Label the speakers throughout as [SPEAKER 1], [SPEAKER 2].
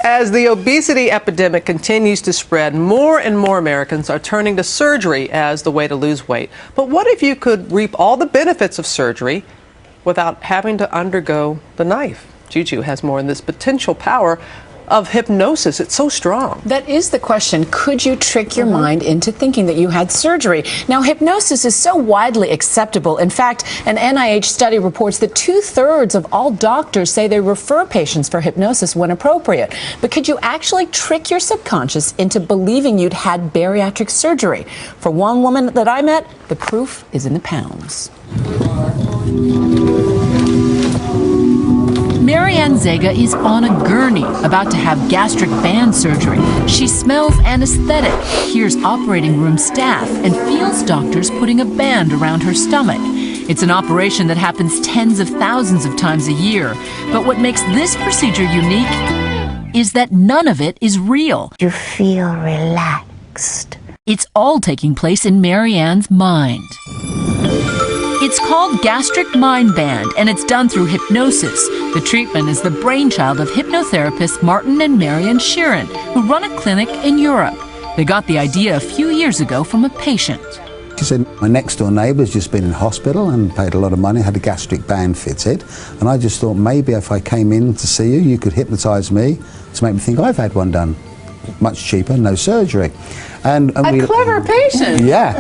[SPEAKER 1] As the obesity epidemic continues to spread, more and more Americans are turning to surgery as the way to lose weight. But what if you could reap all the benefits of surgery without having to undergo the knife? Juju has more on this potential power of hypnosis. It's so strong.
[SPEAKER 2] That is the question. Could you trick your mind into thinking that you had surgery? Now, hypnosis is so widely acceptable. In fact, an NIH study reports that 2/3 of all doctors say they refer patients for hypnosis when appropriate. But could you actually trick your subconscious into believing you'd had bariatric surgery? For one woman that I met, the proof is in the pounds.
[SPEAKER 3] Marianne Zega is on a gurney, about to have gastric band surgery. She smells anesthetic, hears operating room staff, and feels doctors putting a band around her stomach. It's an operation that happens tens of thousands of times a year. But what makes this procedure unique is that none of it is real.
[SPEAKER 4] You feel relaxed.
[SPEAKER 3] It's all taking place in Marianne's mind. It's called Gastric Band, and it's done through hypnosis. The treatment is the brainchild of hypnotherapists Martin and Marian Sheeran, who run a clinic in Europe. They got the idea a few years ago from a patient.
[SPEAKER 5] She said, my next door neighbour's just been in hospital and paid a lot of money, had a gastric band fitted, and I just thought maybe if I came in to see you, you could hypnotise me to make me think I've had one done. Much cheaper, no surgery. And
[SPEAKER 2] A clever patient.
[SPEAKER 5] Yeah.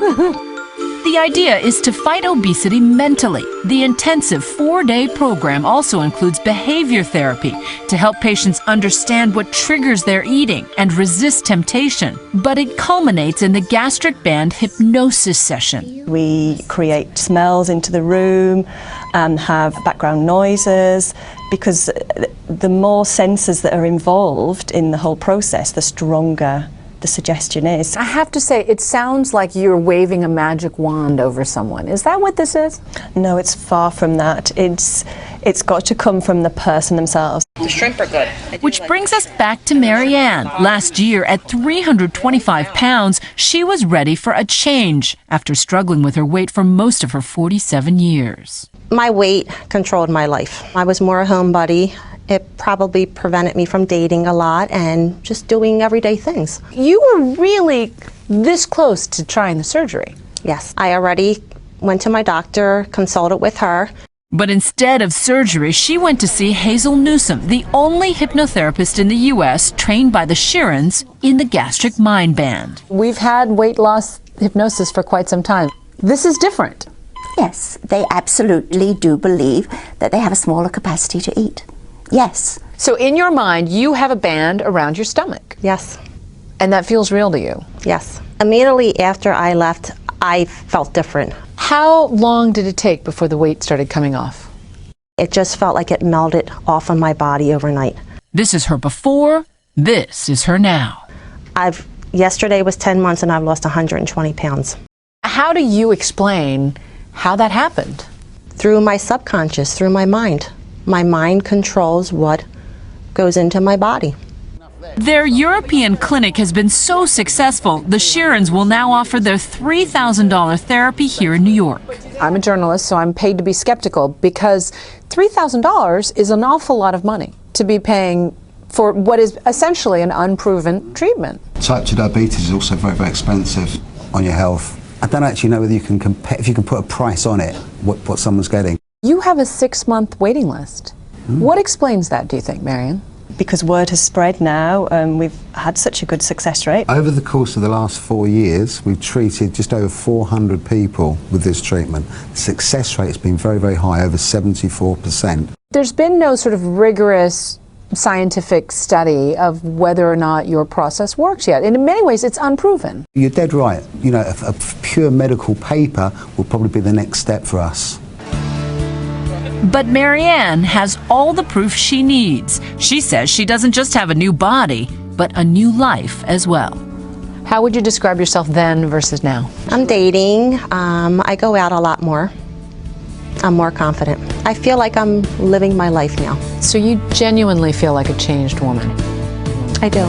[SPEAKER 3] The idea is to fight obesity mentally. The intensive 4-day program also includes behavior therapy to help patients understand what triggers their eating and resist temptation. But it culminates in the Gastric Band hypnosis session.
[SPEAKER 6] We create smells into the room and have background noises, because the more senses that are involved in the whole process, the stronger the suggestion is.
[SPEAKER 2] I have to say, it sounds like you're waving a magic wand over someone. Is that what this is?
[SPEAKER 6] No, it's far from that. It's got to come from the person themselves.
[SPEAKER 7] The shrimp are good.
[SPEAKER 3] Which brings us back to Marianne. Last year, at 325 pounds, she was ready for a change after struggling with her weight for most of her 47 years.
[SPEAKER 4] My weight controlled my life. I was more a homebody. It probably prevented me from dating a lot and just doing everyday things.
[SPEAKER 2] You were really this close to trying the surgery.
[SPEAKER 4] Yes, I already went to my doctor, consulted with her.
[SPEAKER 3] But instead of surgery, she went to see Hazel Newsom, the only hypnotherapist in the U.S. trained by the Sheerans in the Gastric Band.
[SPEAKER 2] We've had weight loss hypnosis for quite some time. This is different.
[SPEAKER 8] Yes, they absolutely do believe that they have a smaller capacity to eat. Yes.
[SPEAKER 2] So in your mind, you have a band around your stomach.
[SPEAKER 6] Yes.
[SPEAKER 2] And that feels real to you?
[SPEAKER 6] Yes.
[SPEAKER 4] Immediately after I left, I felt different.
[SPEAKER 2] How long did it take before the weight started coming off?
[SPEAKER 4] It just felt like it melted off of my body overnight.
[SPEAKER 3] This is her before, this is her now.
[SPEAKER 4] Yesterday was 10 months and I've lost 120 pounds.
[SPEAKER 2] How do you explain how that happened?
[SPEAKER 4] Through my subconscious, through my mind. My mind controls what goes into my body.
[SPEAKER 3] Their European clinic has been so successful, the Sheerans will now offer their $3,000 therapy here in New York.
[SPEAKER 2] I'm a journalist, so I'm paid to be skeptical, because $3,000 is an awful lot of money to be paying for what is essentially an unproven treatment.
[SPEAKER 5] Type 2 diabetes is also very, very expensive on your health. I don't actually know whether you can compare, if you can put a price on it, what someone's getting.
[SPEAKER 2] You have a 6-month waiting list. What explains that, do you think, Marian?
[SPEAKER 6] Because word has spread now, we've had such a good success rate.
[SPEAKER 5] Over the course of the last 4 years, we've treated just over 400 people with this treatment. The success rate has been very, very high, over 74%.
[SPEAKER 2] There's been no sort of rigorous scientific study of whether or not your process works yet. And in many ways, it's unproven.
[SPEAKER 5] You're dead right. You know, a pure medical paper will probably be the next step for us.
[SPEAKER 3] But Marianne has all the proof she needs. She says she doesn't just have a new body, but a new life as well.
[SPEAKER 2] How would you describe yourself then versus now?
[SPEAKER 4] I'm dating. I go out a lot more. I'm more confident. I feel like I'm living my life now.
[SPEAKER 2] So you genuinely feel like a changed woman?
[SPEAKER 4] I do.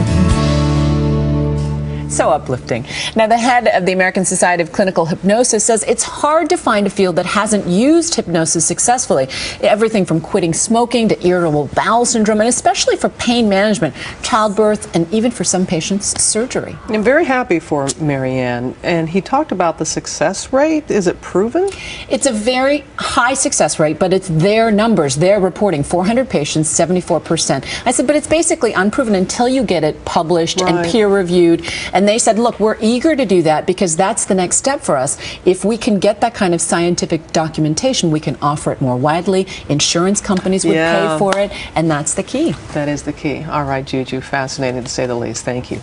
[SPEAKER 2] So uplifting. Now, the head of the American Society of Clinical Hypnosis says it's hard to find a field that hasn't used hypnosis successfully. Everything from quitting smoking to irritable bowel syndrome, and especially for pain management, childbirth, and even for some patients, surgery.
[SPEAKER 1] I'm very happy for Marianne. And he talked about the success rate. Is it proven?
[SPEAKER 2] It's a very high success rate, but it's their numbers. They're reporting 400 patients, 74%. I said, but it's basically unproven until you get it published and peer-reviewed. And they said, look, we're eager to do that because that's the next step for us. If we can get that kind of scientific documentation, we can offer it more widely. Insurance companies would pay for it, and that's the key.
[SPEAKER 1] That is the key. All right, Juju, fascinating to say the least. Thank you.